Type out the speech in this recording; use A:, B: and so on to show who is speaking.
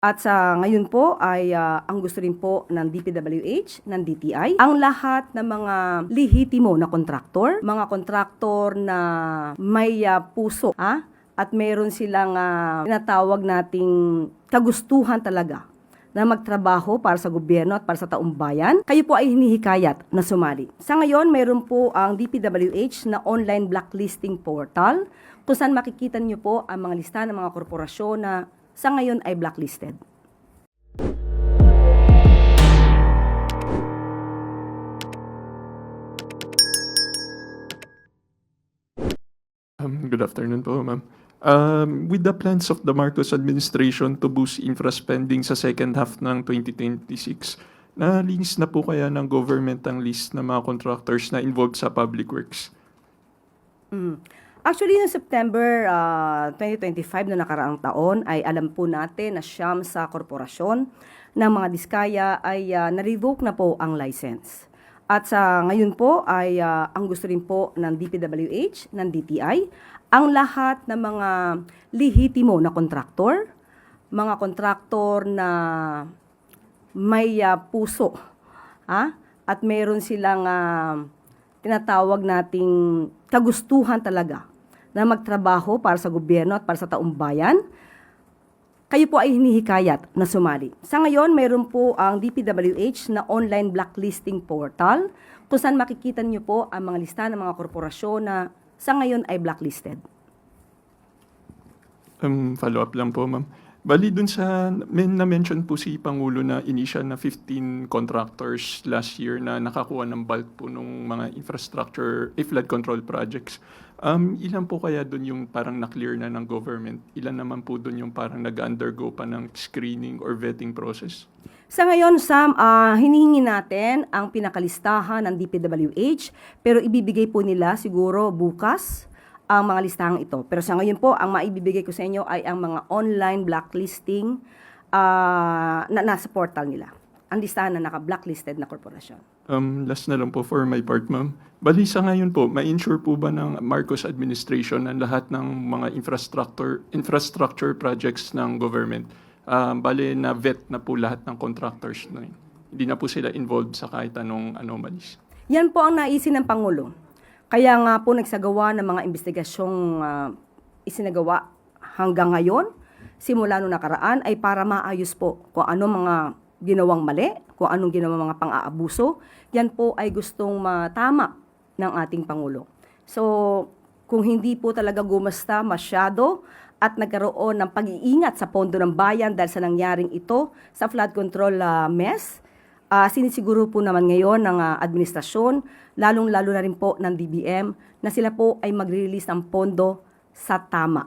A: At sa ngayon po ay ang gusto rin po ng DPWH, ng DTI, ang lahat ng mga lehitimo na kontraktor, mga kontraktor na may puso at mayroon silang tinatawag nating kagustuhan talaga na magtrabaho para sa gobyerno at para sa taong bayan, kayo po ay hinihikayat na sumali. Sa ngayon, mayroon po ang DPWH na online blacklisting portal kung saan makikita niyo po ang mga lista ng mga korporasyon na sa ngayon ay blacklisted.
B: Good afternoon po, ma'am. With the plans of the Marcos administration to boost infra spending sa second half ng 2026, nalinis na po kaya ng government ang list ng mga contractors na involved sa public works?
A: Actually, noong September 2025 na nakaraang taon ay alam po natin na siyam sa korporasyon ng mga diskaya ay na-revoke na po ang license. At sa ngayon po ay ang gusto rin po ng DPWH, ng DTI, ang lahat ng mga lehitimo na kontraktor, mga kontraktor na may puso at mayroon silang tinatawag nating kagustuhan talaga na magtrabaho para sa gobyerno at para sa taong bayan, kayo po ay hinihikayat na sumali. Sa ngayon, mayroon po ang DPWH na online blacklisting portal kung saan makikita niyo po ang mga lista ng mga korporasyon na sa ngayon ay blacklisted.
B: Follow-up lang po, ma'am. Bali dun sa, na-mention po si Pangulo na initial na 15 contractors last year na nakakuha ng bulk po ng mga infrastructure, flood control projects. Ilan po kaya dun yung parang na-clear na ng government? Ilan naman po dun yung parang nag-undergo pa ng screening or vetting process?
A: Sa ngayon, Sam, hinihingi natin ang pinakalistahan ng DPWH pero ibibigay po nila siguro bukas ang mga listahang ito. Pero sa ngayon po, ang maibibigay ko sa inyo ay ang mga online blacklisting na nasa portal nila. Ang listahan na naka-blacklisted na korporasyon.
B: Last na lang po for my part, ma'am. Bali sa ngayon po, ma-ensure po ba ng Marcos administration ang lahat ng mga infrastructure projects ng government? Bali na vet na po lahat ng contractors na yun. Hindi na po sila involved sa kahit anong anomalies.
A: Yan po ang naisin ng Pangulo. Kaya nga po nagsagawa ng mga investigasyong isinagawa hanggang ngayon, simula noong nakaraan, ay para maayos po kung ano mga ginawang mali, kung anong ginawang mga pang-aabuso. Yan po ay gustong matama ng ating Pangulo. So, kung hindi po talaga gumasta masyado at nagkaroon ng pag-iingat sa pondo ng bayan dahil sa nangyaring ito sa flood control mess, sinisiguro po naman ngayon ng administrasyon, lalong-lalo na rin po ng DBM, na sila po ay mag-release ng pondo sa tama.